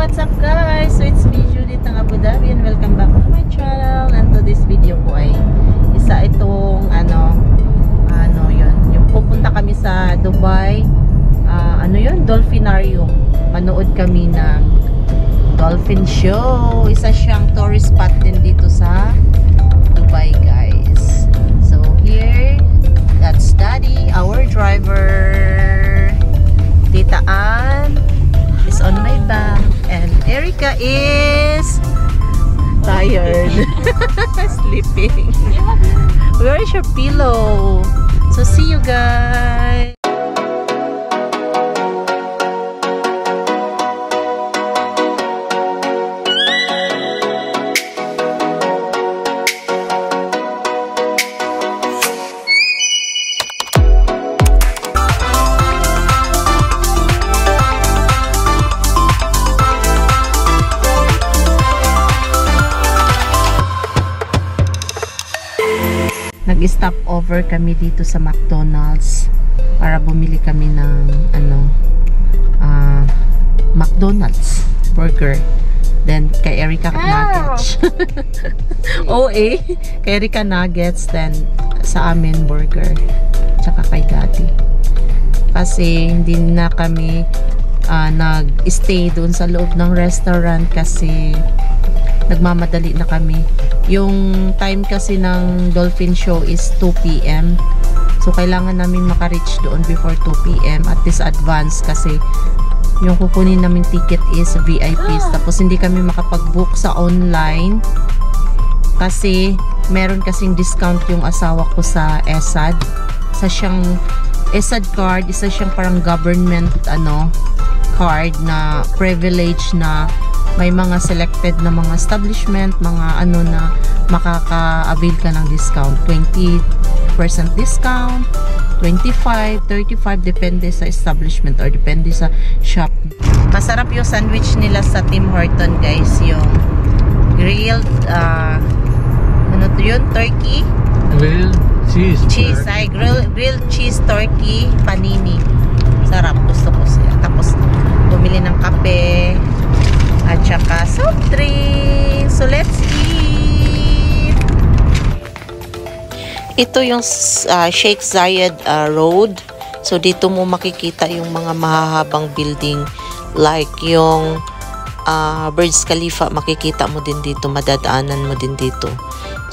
what's up guys? So it's me, Judith ng Abu Dhabi and welcome back to my channel. And to this video po ay isa itong yun, yung pupunta kami sa Dubai, Dolphinarium. Manood kami ng dolphin show. Isa siyang tourist spot din dito sa Dubai guys. So here, that's Daddy, our driver. Tita Ann is on my back and Erica is tired. Sleeping. Where is your pillow? So see you guys. Nag-stop over kami dito sa McDonald's para bumili kami ng McDonald's burger. Then kay Erica nuggets. Kay Erica nuggets, then sa amin burger. Tsaka kay Daddy. Kasi hindi na kami nag-stay doon sa loob ng restaurant kasi nagmamadali na kami. Yung time kasi ng dolphin show is 2 PM. So kailangan namin maka-reach doon before 2 PM at this advance kasi yung kukunin namin ticket is VIPs. Tapos hindi kami makapag-book sa online kasi meron kasing discount yung asawa ko sa ESAD. Isa siyang ESAD card, isa siyang parang government card na privilege na may mga selected na mga establishment, mga na makaka-avail ka ng discount. 20% discount, 25, 35, depende sa establishment or depende sa shop. Masarap yung sandwich nila sa Tim Horton guys, yung grilled, turkey? Grilled cheese. Grilled cheese turkey, panini. Sarap, gusto ko siya. Tapos, bumili ng kape, at saka soft drink. So let's eat. Ito yung Sheikh Zayed Road. So dito mo makikita yung mga mahahabang building like yung Burj Khalifa, makikita mo din dito, madadaanan mo din dito.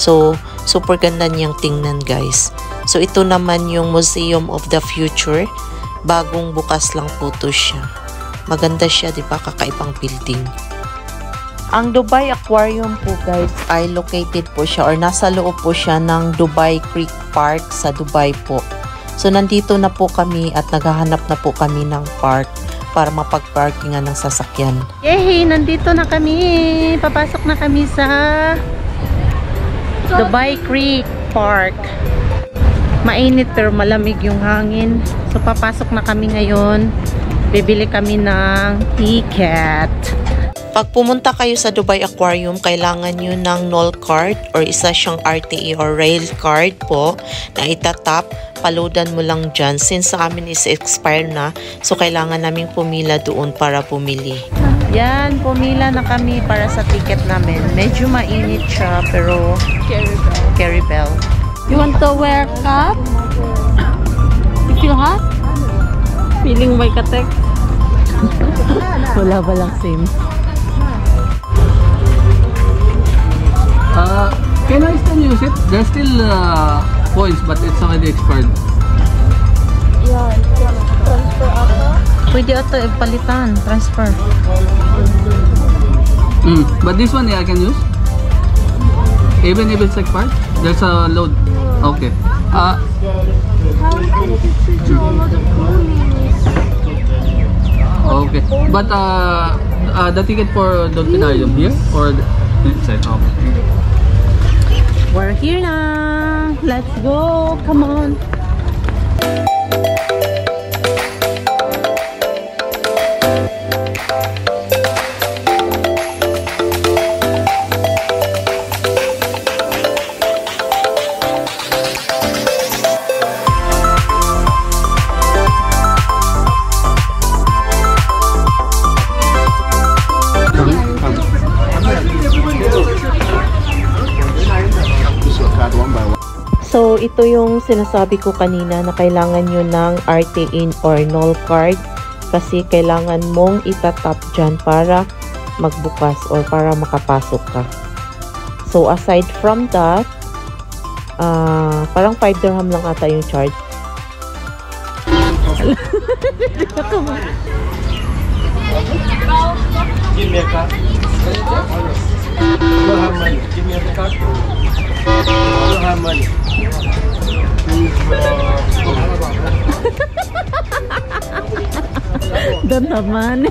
So super ganda niyang tingnan guys. So ito naman yung Museum of the Future. Bagong bukas lang po to siya. Maganda siya, di ba? Kakaibang building. Ang Dubai Aquarium po guys ay located po siya or nasa loob po siya ng Dubai Creek Park sa Dubai po. So nandito na po kami at naghahanap na po kami ng park para mapag-parkingan ng sasakyan. Yay! Nandito na kami! Papasok na kami sa Dubai Creek Park. Mainit pero malamig yung hangin. So papasok na kami ngayon. Bibili kami ng ticket. Pag pumunta kayo sa Dubai Aquarium, kailangan nyo ng NOL card or isa siyang RTA or rail card po na itatap. Paloadan mo lang dyan. Since sa amin is expire na, so kailangan naming pumila doon para bumili. Yan, pumila na kami para sa ticket namin. Medyo mainit siya pero carry bell. You want to wear cap? You feel hot? Feeling may katek? Wala ba lang same? Can I still use it? There's still points but it's already expired. Yeah, transfer ako. Pwede ito palitan, transfer. But this one, I can use? Even if it's expired? There's a load. Okay. How can you switch all of the police? Okay. But the ticket for Dolphinarium here or inside? Okay. We're here now. Let's go. Come on. So, ito yung sinasabi ko kanina na kailangan nyo ng RT-IN or NOL card kasi kailangan mong itatap dyan para magbukas or para makapasok ka. So, aside from that, parang 5 dirham lang ata yung charge. Give me a card. You have money. Give me a card. You have money. Doon naman.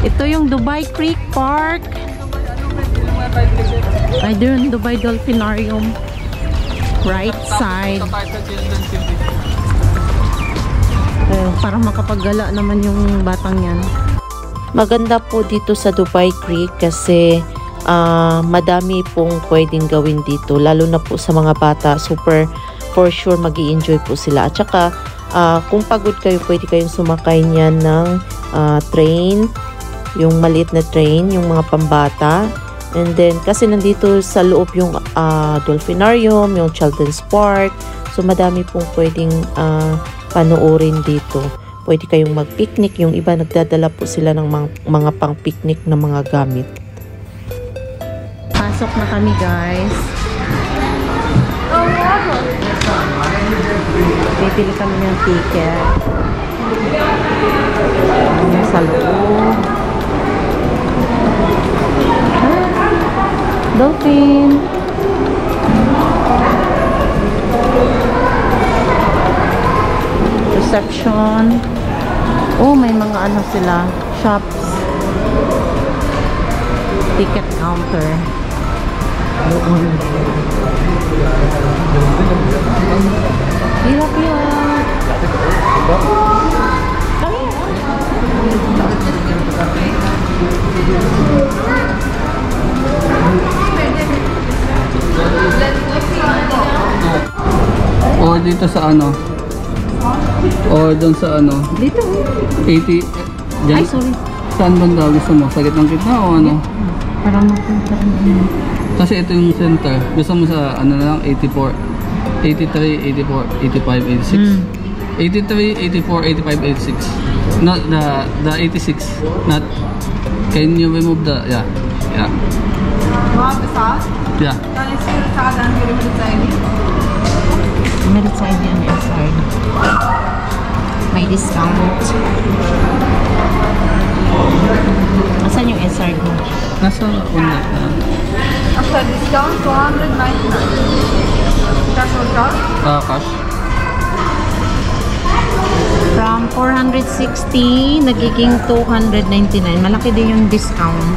Ito yung Dubai Creek Park. Ay, doon, Dubai Dolphinarium. Right side. Para makapaggala naman yung batang yan. Maganda po dito sa Dubai Creek kasi madami pong pwedeng gawin dito. Lalo na po sa mga bata, super for sure mag-i-enjoy po sila. At saka kung pagod kayo, pwede kayong sumakay niyan ng train. Yung maliit na train, yung mga pambata. And then, kasi nandito sa loob yung Dolphinarium, yung Children's Park. So, madami pong pwedeng panoorin dito. Pwede kayong mag-picnic. Yung iba, nagdadala po sila ng mga pang-picnic na mga gamit. Pasok na kami, guys. Bibili kami ng ticket. Sa loob. Dolphin. Reception. Oh, may mga ano sila. Shops. Ticket counter. Hirap yun. Or dito sa ano? Or doon sa ano? Dito. 80. Dyan? Ay, sorry. Saan banda gusto mo? Sa gitnang gitna o ano? Parang mapunta rin. Kasi ito yung center. Gusto mo sa ano na lang? 84. 83, 84, 85, 86. 83, 84, 85, 86. Not the 86. Not. Can you remove the, yeah. वहाँ पे साथ Yeah. जाने से साथ आने के लिए मिल जाएगी Meron sa ID ang SR. May discount. Asan yung SR mo? Nasa online na. अच्छा डिस्काउंट 299 कैश और कार्ड Cash. From 460, nagiging 299. Malaki din yung discount.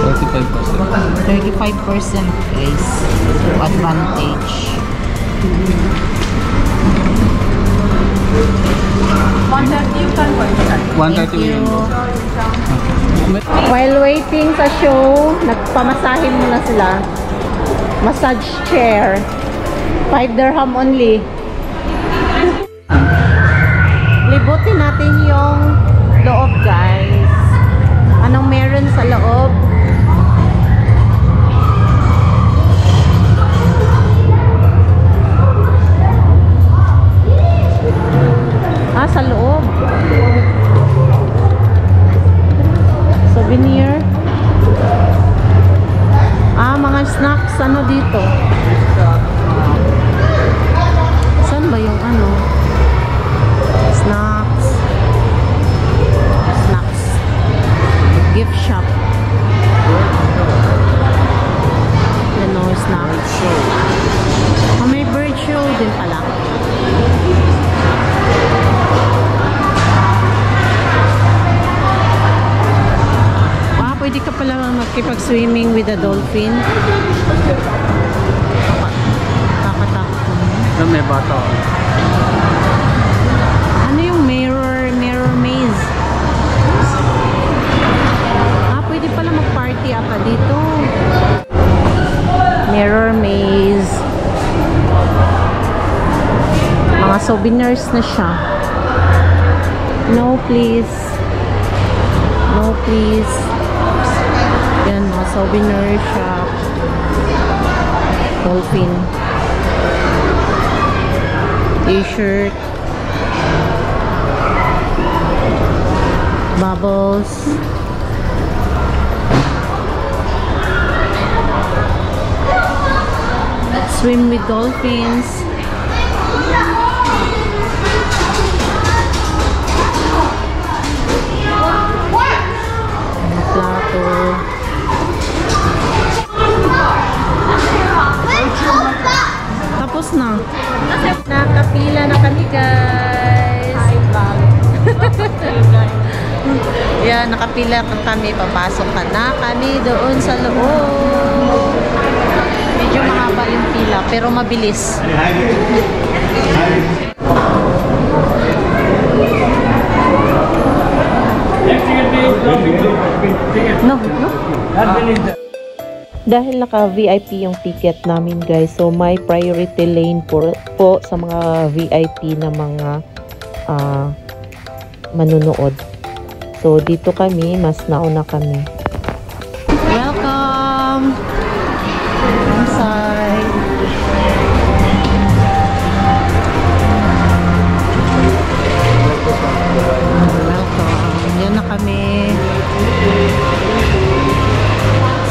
45%. 35% guys. So, advantage. 130 you can buy that 130 million. While waiting sa show, nagpamasahin muna sila. Massage chair. 5 dirham only. Libutin natin yung loob, guys. Anong meron sa loob? Sa loob. Souvenir. Mga snacks ano dito? Saan ba yung ano? Snacks. Gift shop. Ano, snacks. May bird show din pala. Pwede ka pala makipag-swimming with a dolphin. Kakatakot mo. May bata. Ano yung mirror maze? Pwede pala mag-party ata dito. Mirror maze. Mga souvenirs na siya. No please. No please. Ayan, mga souvenir shop. Dolphin. T-shirt. Bubbles. Swim with dolphins. Mga plato. Tapos na. Nakapila na kami, guys. Yan, nakapila kami. Papasok na kami doon sa loob. Medyo mahaba yung pila, pero mabilis. No. Dahil naka-VIP yung ticket namin, guys, so may priority lane po sa mga VIP na mga manunood. So dito kami, mas nauna kami. Welcome! Inside. Welcome. Yan na kami.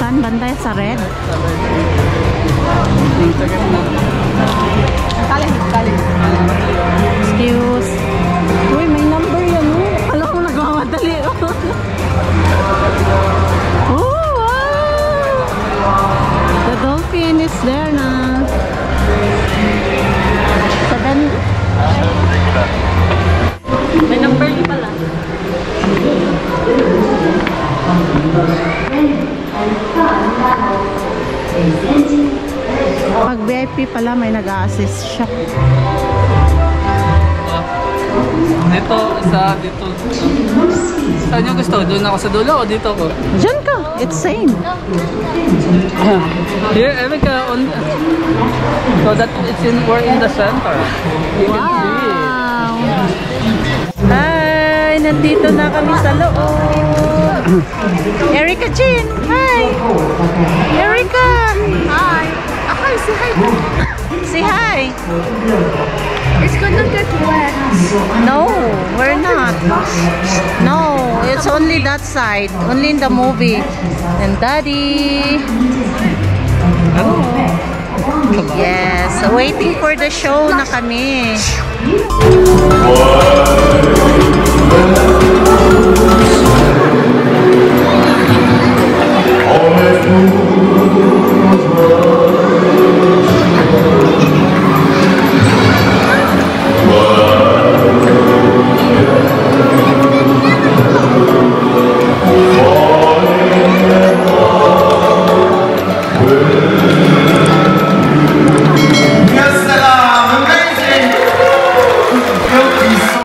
Saan banda? Sa red? Excuse. Uy, may number yan. Alam ko nagmamadali. Oh, wow! The dolphin is there na. 7. May number din pala. Pag VIP pala may nag-a-assist siya. Dito. Saan nyo gusto? Doon ako sa dulo o dito ako? Diyan ka. It's same. Here, Erica, so that we're in the center. You can see it. Hi! Nandito na kami sa loob. Erica Chin! Hi! Erica! Hi. Okay, say hi. Say hi! It's gonna get wet. No, we're not. No, it's only that side. Only in the movie. And Daddy. Oh. Yes, waiting for the show na kami. All